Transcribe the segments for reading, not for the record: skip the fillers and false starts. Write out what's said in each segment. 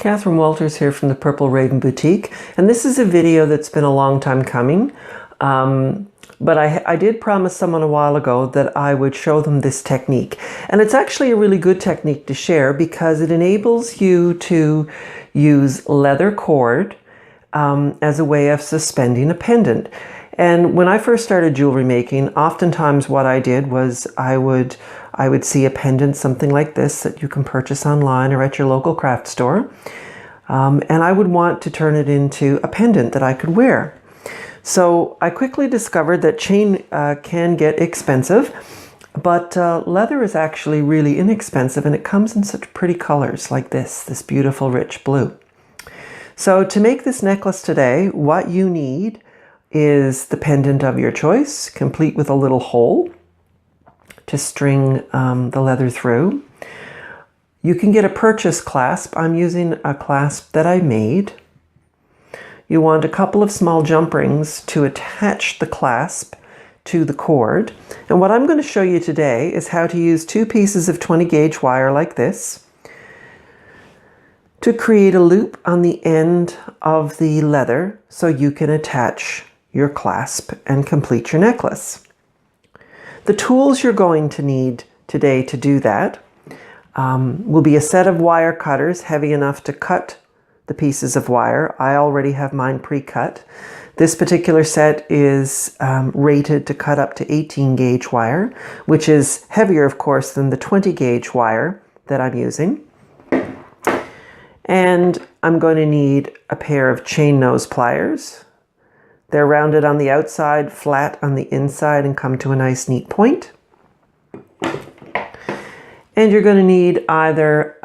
Katherine Walters here from the Purple Raven Boutique, and this is a video that's been a long time coming, but I did promise someone a while ago that I would show them this technique, and it's actually a really good technique to share because it enables you to use leather cord as a way of suspending a pendant. And when I first started jewelry making, oftentimes what I did was I would see a pendant, something like this, that you can purchase online or at your local craft store. And I would want to turn it into a pendant that I could wear. So I quickly discovered that chain can get expensive, but leather is actually really inexpensive, and it comes in such pretty colors like this beautiful rich blue. So to make this necklace today, what you need is the pendant of your choice, complete with a little hole to string the leather through. You can get a purchase clasp. I'm using a clasp that I made. You want a couple of small jump rings to attach the clasp to the cord. And what I'm going to show you today is how to use two pieces of 20 gauge wire like this to create a loop on the end of the leather so you can attach your clasp and complete your necklace. The tools you're going to need today to do that will be a set of wire cutters heavy enough to cut the pieces of wire. I already have mine pre-cut. This particular set is rated to cut up to 18 gauge wire, which is heavier, of course, than the 20 gauge wire that I'm using. And I'm going to need a pair of chain nose pliers. They're rounded on the outside, flat on the inside, and come to a nice neat point. And you're going to need either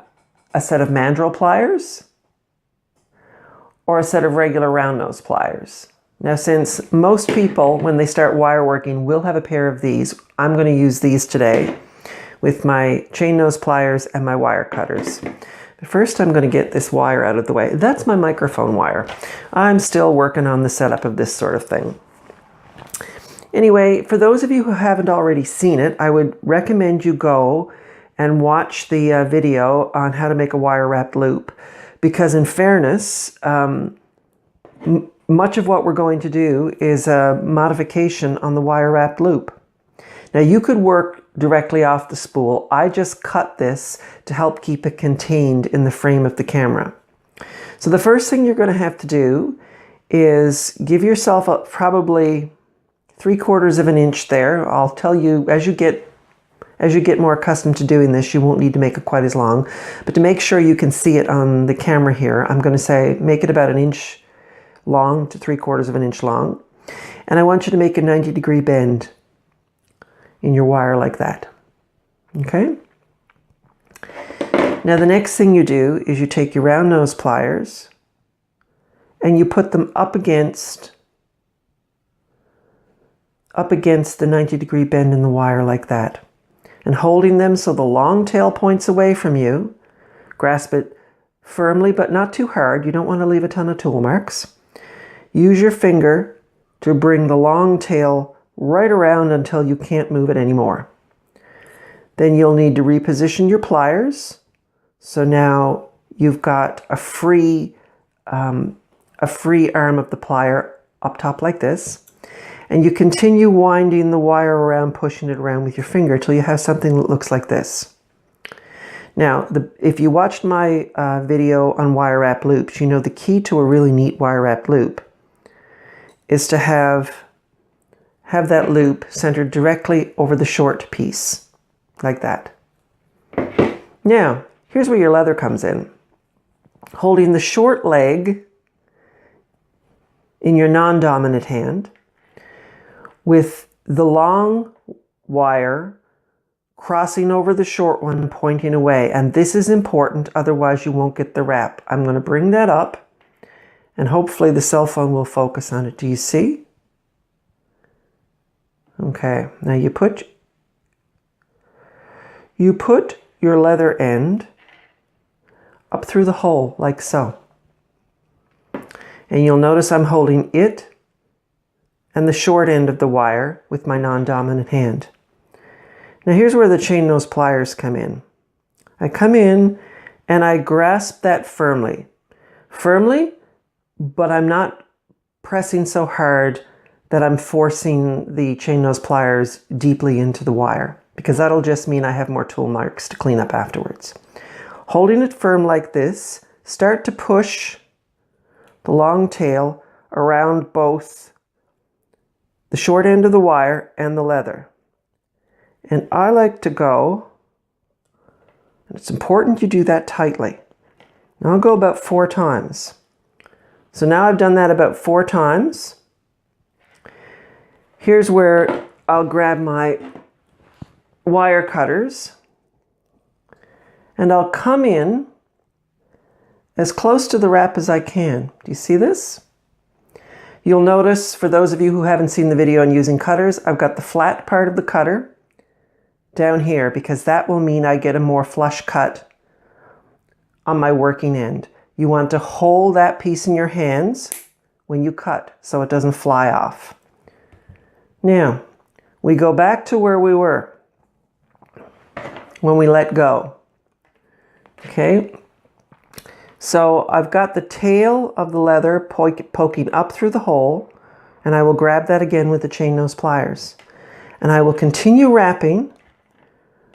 a set of mandrel pliers or a set of regular round nose pliers. Now, since most people, when they start wire working, will have a pair of these, I'm going to use these today with my chain nose pliers and my wire cutters. But first, I'm going to get this wire out of the way. That's my microphone wire. I'm still working on the setup of this sort of thing. Anyway, for those of you who haven't already seen it, I would recommend you go and watch the video on how to make a wire wrapped loop, because in fairness, much of what we're going to do is a modification on the wire wrapped loop. Now, you could work directly off the spool. I just cut this to help keep it contained in the frame of the camera. So the first thing you're going to have to do is give yourself probably 3/4 of an inch there. I'll tell you, as you get more accustomed to doing this, you won't need to make it quite as long. But to make sure you can see it on the camera here, I'm going to say make it about an inch long to 3/4 of an inch long. And I want you to make a 90-degree bend in your wire like that. Okay? Now the next thing you do is you take your round nose pliers and you put them up against the 90-degree bend in the wire like that. And holding them so the long tail points away from you, grasp it firmly but not too hard. You don't want to leave a ton of tool marks. Use your finger to bring the long tail right around until you can't move it anymore. Then you'll need to reposition your pliers. So now you've got a free arm of the plier up top like this. And you continue winding the wire around, pushing it around with your finger till you have something that looks like this. Now, if you watched my video on wire wrap loops, you know the key to a really neat wire wrap loop is to have that loop centered directly over the short piece, like that. Now, here's where your leather comes in. Holding the short leg in your non-dominant hand, with the long wire crossing over the short one, pointing away. And this is important, otherwise you won't get the wrap. I'm going to bring that up, and hopefully the cell phone will focus on it. Do you see? Okay, now you put your leather end up through the hole like so. And you'll notice I'm holding it and the short end of the wire with my non-dominant hand. Now here's where the chain nose pliers come in. I come in and I grasp that firmly. Firmly, but I'm not pressing so hard that I'm forcing the chain nose pliers deeply into the wire, because that'll just mean I have more tool marks to clean up afterwards. Holding it firm like this, start to push the long tail around both the short end of the wire and the leather. And I like to go, and it's important you do that tightly. And I'll go about 4 times. So now I've done that about 4 times. Here's where I'll grab my wire cutters and I'll come in as close to the wrap as I can. Do you see this? You'll notice, for those of you who haven't seen the video on using cutters, I've got the flat part of the cutter down here because that will mean I get a more flush cut on my working end. You want to hold that piece in your hands when you cut so it doesn't fly off. Now, we go back to where we were when we let go. Okay, so I've got the tail of the leather poking up through the hole, and I will grab that again with the chain nose pliers. And I will continue wrapping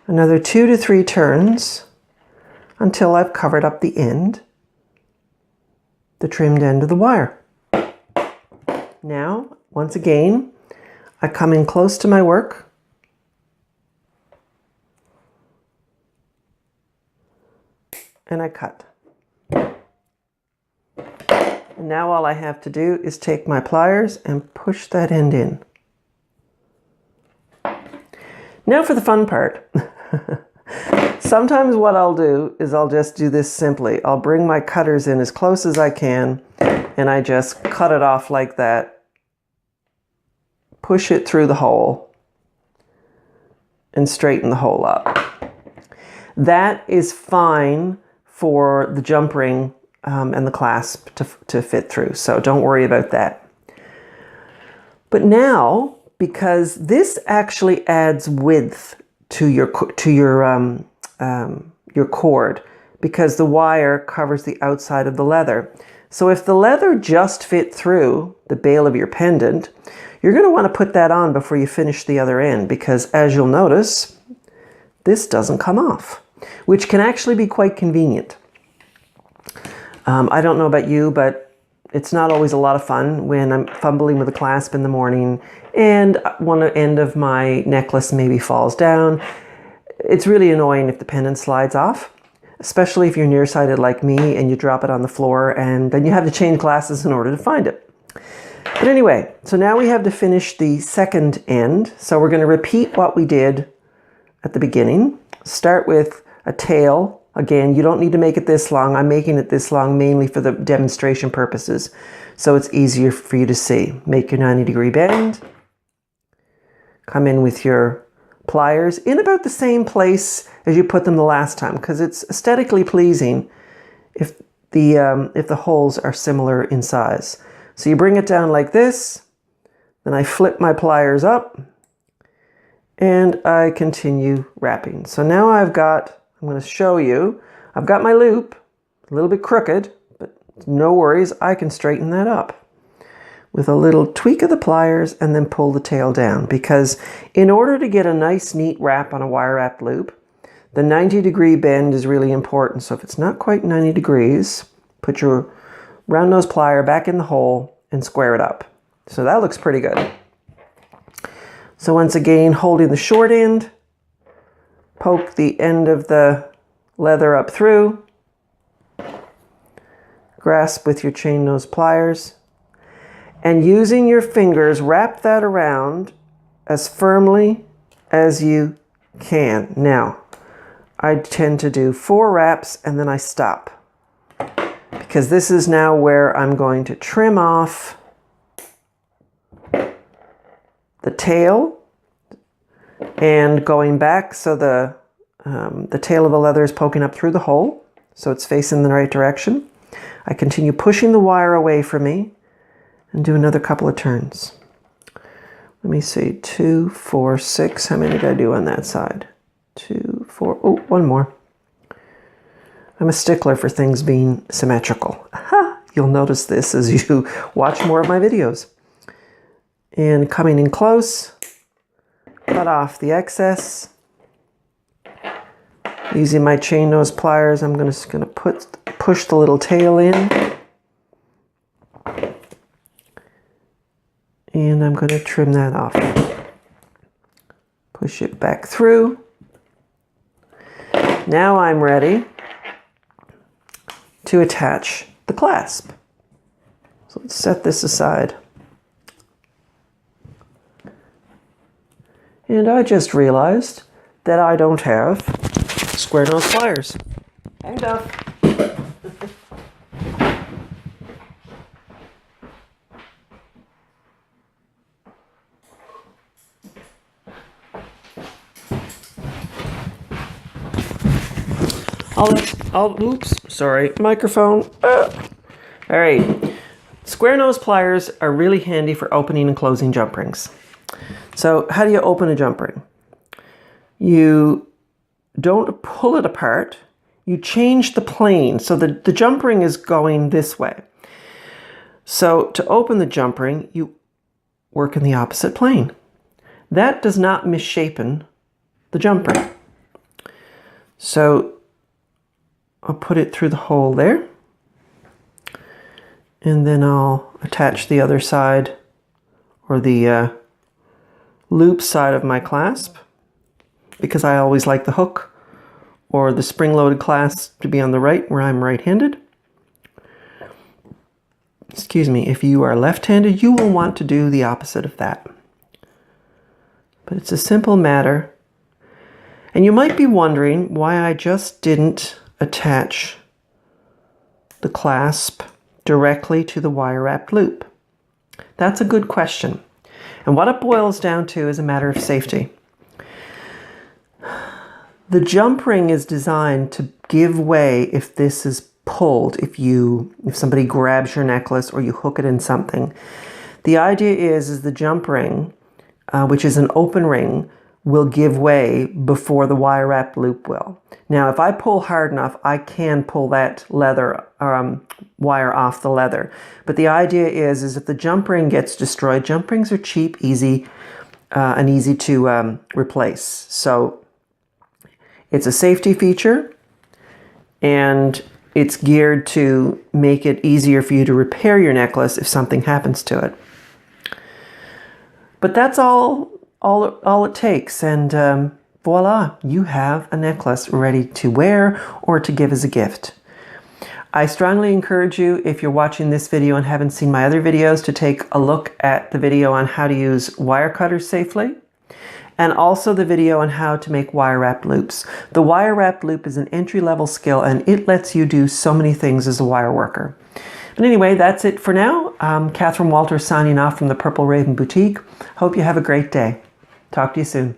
another 2 to 3 turns until I've covered up the end, the trimmed end of the wire. Now, once again, I come in close to my work. And I cut. And now all I have to do is take my pliers and push that end in. Now for the fun part. Sometimes what I'll do is I'll just do this simply. I'll bring my cutters in as close as I can and I just cut it off like that. Push it through the hole and straighten the hole up. That is fine for the jump ring and the clasp to fit through, so don't worry about that. But now, because this actually adds width to your cord, because the wire covers the outside of the leather. So if the leather just fit through the bail of your pendant, you're going to want to put that on before you finish the other end, because as you'll notice, this doesn't come off, which can actually be quite convenient. I don't know about you, but it's not always a lot of fun when I'm fumbling with a clasp in the morning and one end of my necklace maybe falls down. It's really annoying if the pendant slides off, especially if you're nearsighted like me and you drop it on the floor and then you have to change glasses in order to find it. But anyway, so now we have to finish the second end. So we're going to repeat what we did at the beginning. Start with a tail. Again, you don't need to make it this long. I'm making it this long mainly for the demonstration purposes, so it's easier for you to see. Make your 90-degree bend. Come in with your pliers in about the same place as you put them the last time, because it's aesthetically pleasing if the holes are similar in size. So you bring it down like this, then I flip my pliers up, and I continue wrapping. So now I'm going to show you, I've got my loop, a little bit crooked, but no worries, I can straighten that up with a little tweak of the pliers and then pull the tail down, because in order to get a nice neat wrap on a wire wrapped loop, the 90-degree bend is really important. So if it's not quite 90 degrees, put your round nose plier back in the hole and square it up. So that looks pretty good. So once again, holding the short end, poke the end of the leather up through, grasp with your chain nose pliers, and using your fingers, wrap that around as firmly as you can. Now, I tend to do 4 wraps and then I stop, because this is now where I'm going to trim off the tail and going back so the tail of the leather is poking up through the hole, so it's facing the right direction. I continue pushing the wire away from me and do another couple of turns. Let me see, 2, 4, 6. How many did I do on that side? 2, 4, oh, one more. I'm a stickler for things being symmetrical. You'll notice this as you watch more of my videos. And coming in close, cut off the excess. Using my chain nose pliers, I'm just going to push the little tail in. And I'm going to trim that off. Push it back through. Now I'm ready to attach the clasp. So let's set this aside. And I just realized that I don't have square nose pliers. Hang up. Oops, sorry, microphone. All right, square nose pliers are really handy for opening and closing jump rings. So how do you open a jump ring? You don't pull it apart, you change the plane so that the jump ring is going this way. So to open the jump ring, you work in the opposite plane. That does not misshapen the jump ring. So I'll put it through the hole there, and then I'll attach the other side, or the loop side of my clasp, because I always like the hook or the spring-loaded clasp to be on the right where I'm right-handed. Excuse me, if you are left-handed, you will want to do the opposite of that. But it's a simple matter. And you might be wondering why I just didn't attach the clasp directly to the wire-wrapped loop. That's a good question. And what it boils down to is a matter of safety. The jump ring is designed to give way if this is pulled, if somebody grabs your necklace or you hook it in something. The idea is the jump ring, which is an open ring, will give way before the wire wrap loop will. Now, if I pull hard enough, I can pull that leather wire off the leather. But the idea is if the jump ring gets destroyed, jump rings are cheap, easy, and easy to replace. So it's a safety feature, and it's geared to make it easier for you to repair your necklace if something happens to it. But that's all it takes, and voila, you have a necklace ready to wear or to give as a gift. I strongly encourage you, if you're watching this video and haven't seen my other videos, to take a look at the video on how to use wire cutters safely, and also the video on how to make wire wrap loops. The wire wrap loop is an entry-level skill, and it lets you do so many things as a wire worker. But anyway, that's it for now. Katherine Walters signing off from the Purple Raven Boutique. Hope you have a great day. Talk to you soon.